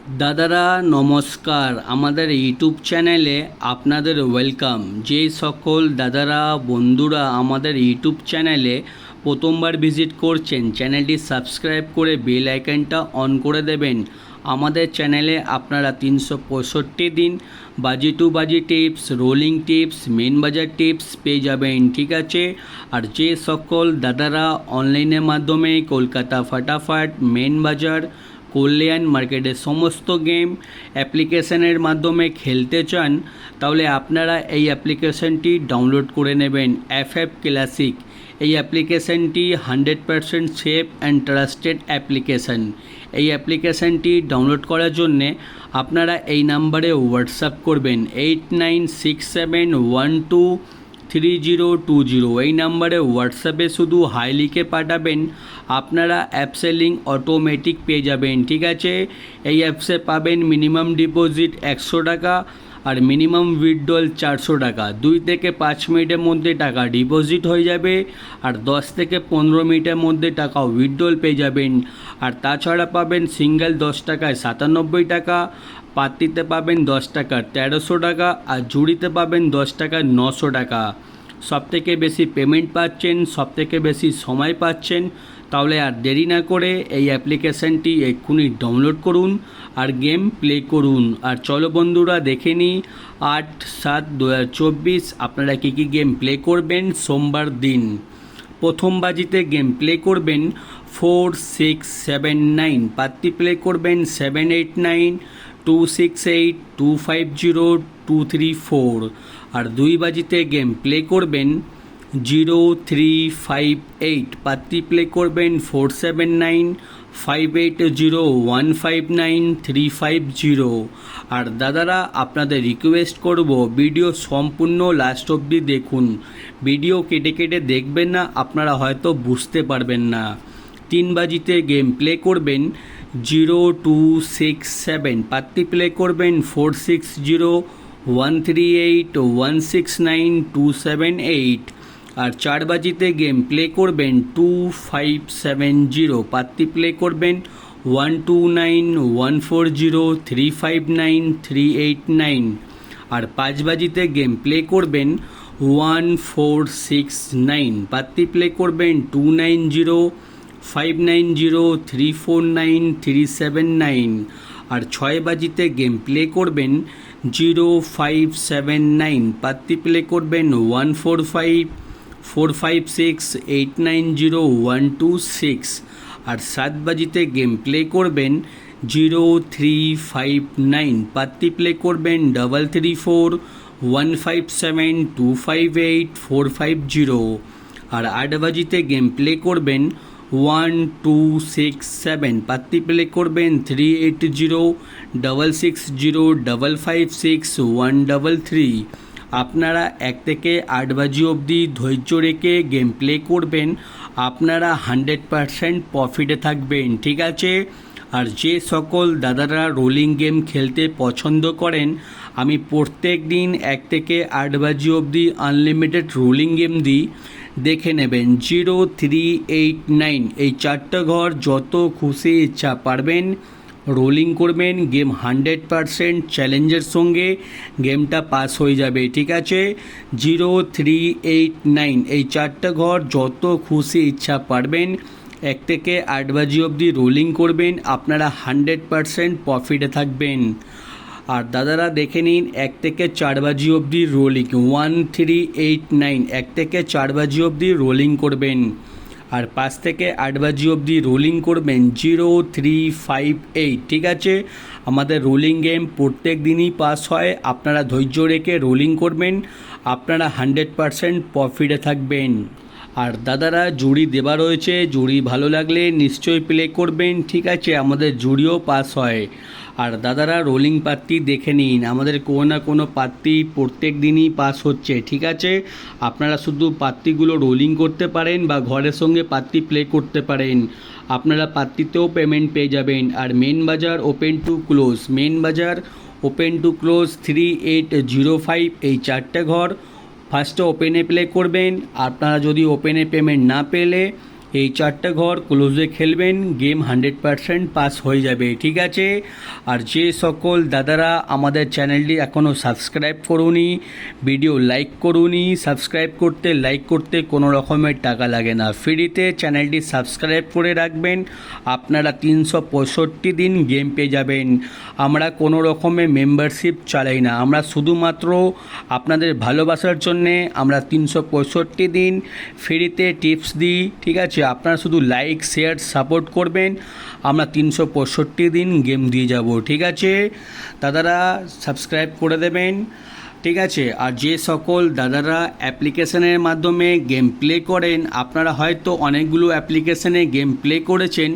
দাদারা নমস্কার, আমাদের ইউটিউব চ্যানেলে আপনাদের ওয়েলকাম। যে সকল দাদারা বন্ধুরা আমাদের ইউটিউব চ্যানেলে প্রথমবার ভিজিট করছেন, চ্যানেলটি সাবস্ক্রাইব করে বেল আইকনটা অন করে দেবেন। আমাদের চ্যানেলে আপনারা 365 দিন বাজি টু বাজি টিপস, রোলিং টিপস, মেন বাজার টিপস পেয়ে যাবেন, ঠিক আছে। আর যে সকল দাদারা অনলাইনের মাধ্যমে কলকাতা ফাটাফাট, মেন বাজার, কল্যাণ মার্কেটের সমস্ত গেম অ্যাপ্লিকেশনের মাধ্যমে খেলতে চান, তাহলে আপনারা এই অ্যাপ্লিকেশনটি ডাউনলোড করে নেবেন। FF ক্লাসিক এই অ্যাপ্লিকেশনটি 100% সেফ অ্যান্ড ট্রাস্টেড অ্যাপ্লিকেশন। এই অ্যাপ্লিকেশনটি ডাউনলোড করার জন্যে আপনারা এই নাম্বারে হোয়াটসঅ্যাপ করবেন 8967123020। এই নাম্বারে হোয়াটসঅ্যাপে শুধু হাই লিখে পাঠাবেন, আপনারা অ্যাপসের লিঙ্ক অটোমেটিক পেয়ে যাবেন, ঠিক আছে। এই অ্যাপসে পাবেন মিনিমাম ডিপোজিট 100 টাকা আর মিনিমাম উইথড্রল 400 টাকা। 2 থেকে 5 মিনিটের মধ্যে টাকা ডিপোজিট হয়ে যাবে আর 10 থেকে 15 মিনিটের মধ্যে টাকা উইথড্রল পেয়ে যাবেন। আর তাছাড়া পাবেন সিঙ্গেল 10 টাকায় 97 টাকা, পাত্তিতে পাবেন 10 টাকার 1300 টাকা আর জুড়িতে পাবেন 10 টাকার 900 টাকা। সবথেকে বেশি পেমেন্ট পাচ্ছেন, সবথেকে বেশি সময় পাচ্ছেন। তাহলে আর দেরি না করে এই অ্যাপ্লিকেশানটি এক্ষুনি ডাউনলোড করুন আর গেম প্লে করুন। আর চলো বন্ধুরা দেখে নিই 8/7/2024 আপনারা কী কী গেম প্লে করবেন সোমবার দিন। প্রথম বাজিতে গেম প্লে করবেন 4, 6, 7, 9, পাত্তি প্লে করবেন 789, 268, 250, 234। আর 2 বাজিতে গেম প্লে করবেন 0358, পাত্তি প্লে করবেন 479, 580, 159, 350। আর দাদারা আপনাদের রিকোয়েস্ট করব ভিডিও সম্পূর্ণ লাস্ট অবধি দেখুন। ভিডিও কেটে কেটে দেখবেন না, আপনারা হয়তো বুঝতে পারবেন না। 3 বাজিতে গেম প্লে করবেন 0267, পাত্তি প্লে করবেন 460, 138, 169, 278। আর 4 বাজিতে গেম প্লে করবেন 2570, পাত্তি প্লে করবেন 129, 140, 359, 389। আর 5 বাজিতে গেম প্লে করবেন 1469, পাত্তি প্লে করবেন 290, 590, 349, 379। আর 6 বাজিতে গেম প্লে করবেন 0579, পাত্তি প্লে করবেন 145, 456, 890, 126। আর 7 বাজিতে গেম প্লে করবেন 0359, পাত্তি প্লে করবেন 334, 157, 258, 450। আর 8 বাজিতে গেম প্লে করবেন 1267, পাত্তি প্লে করবেন 380, 660, 556, 133। আপনারা 1 থেকে 8 বাজি অবধি ধৈর্য রেখে গেম প্লে করবেন, আপনারা 100% প্রফিটে থাকবেন, ঠিক আছে। আর যে সকল দাদারা রোলিং গেম খেলতে পছন্দ করেন, আমি প্রত্যেক দিন 1 থেকে 8 বাজি অবধি আনলিমিটেড রোলিং গেম দিই, দেখে নেবেন। 0389 এই 4টে ঘর যত খুশি ইচ্ছা পারবেন রোলিং করবেন, গেম 100% চ্যালেঞ্জের সঙ্গে গেমটা পাস হয়ে যাবে, ঠিক আছে। 0389 এই 4টে ঘর যত খুশি ইচ্ছা পারবেন 1 থেকে 8 বাজি অবধি রোলিং করবেন, আপনারা 100% প্রফিটে থাকবেন। আর দাদারা দেখে নিন 1 থেকে 4 বাজি অবধি রোলিং 1389, 1 থেকে 4 বাজি অবধি রোলিং করবেন। আর 5 থেকে 8 বাজি অবধি রোলিং করবেন 0358, ঠিক আছে। আমাদের রোলিং গেম প্রত্যেক দিনই পাস হয়, আপনারা ধৈর্য রেখে রোলিং করবেন, আপনারা 100% প্রফিটে থাকবেন। আর দাদারা জুড়ি দেওয়া রয়েছে, জুড়ি ভালো লাগলে নিশ্চয়ই প্লে করবেন, ঠিক আছে। আমাদের জুড়িও পাস হয়। আর দাদারা রোলিং পাত্তি দেখে নিন, আমাদের কোনো না কোনো পাত্তি প্রত্যেক দিনই পাস হচ্ছে, ঠিক আছে। আপনারা শুধু পাত্তিগুলো রোলিং করতে পারেন বা ঘরের সঙ্গে পাত্তি প্লে করতে পারেন, আপনারা পাত্তিতেও পেমেন্ট পেয়ে যাবেন। আর মেন বাজার ওপেন টু ক্লোজ, মেন বাজার ওপেন টু ক্লোজ 3805 এই 4টে ঘর ফার্স্টে ওপেনে প্লে করবেন। আপনারা যদি ওপেনে পেমেন্ট না পেলে এই 4টে ঘর ক্লোজে খেলবেন, গেম 100% পাস হয়ে যাবে, ঠিক আছে। আর যে সকল দাদারা আমাদের চ্যানেলটি এখনও সাবস্ক্রাইব করুনি, ভিডিও লাইক করুনি, সাবস্ক্রাইব করতে লাইক করতে কোনো রকমের টাকা লাগে না, ফ্রিতে চ্যানেলটি সাবস্ক্রাইব করে রাখবেন, আপনারা 365 দিন গেম পেয়ে যাবেন। আমরা কোনো রকমের মেম্বারশিপ চালাই না, আমরা শুধুমাত্র আপনাদের ভালোবাসার জন্যে আমরা 365 দিন ফ্রিতে টিপস দিই, ঠিক আছে। আপনারা শুধু লাইক শেয়ার সাপোর্ট করবেন, আমরা 365 দিন গেম দিয়ে যাব, ঠিক আছে। দাদারা সাবস্ক্রাইব করে দেবেন, ঠিক আছে। আর যে সকল দাদারা অ্যাপ্লিকেশনের মাধ্যমে গেম প্লে করেন, আপনারা হয়তো অনেকগুলো অ্যাপ্লিকেশনে গেম প্লে করেছেন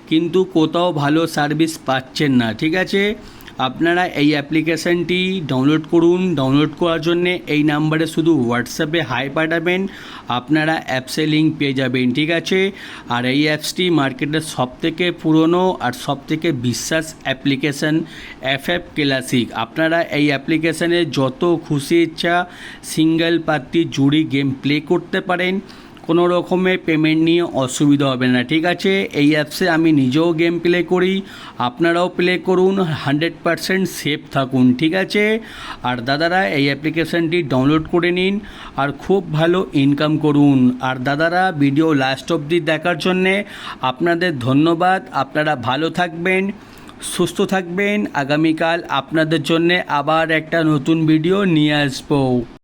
কিন্তু কোথাও ভালো সার্ভিস পাচ্ছেন না, ঠিক আছে। আপনারা এই অ্যাপ্লিকেশানটি ডাউনলোড করুন। ডাউনলোড করার জন্যে এই নাম্বারে শুধু হোয়াটসঅ্যাপে হাই পাঠাবেন, আপনারা অ্যাপসে লিঙ্ক পেয়ে যাবেন, ঠিক আছে। আর এই অ্যাপসটি মার্কেটের সবথেকে পুরনো আর সবথেকে বিশ্বাস অ্যাপ্লিকেশান FF ক্লাসিক। আপনারা এই অ্যাপ্লিকেশানে যত খুশি ইচ্ছা সিঙ্গেল পার্টি জুড়ি গেম প্লে করতে পারেন, কোনো রকমের পেমেন্ট নিয়ে অসুবিধা হবে না, ঠিক আছে। এই অ্যাপসে আমি নিজেও গেম প্লে করি, আপনারাও প্লে করুন, 100% সেফ থাকুন, ঠিক আছে। আর দাদারা এই অ্যাপ্লিকেশানটি ডাউনলোড করে নিন আর খুব ভালো ইনকাম করুন। আর দাদারা ভিডিও লাস্ট অবধি দেখার জন্যে আপনাদের ধন্যবাদ। আপনারা ভালো থাকবেন, সুস্থ থাকবেন। আগামীকাল আপনাদের জন্যে আবার একটা নতুন ভিডিও নিয়ে আসবো।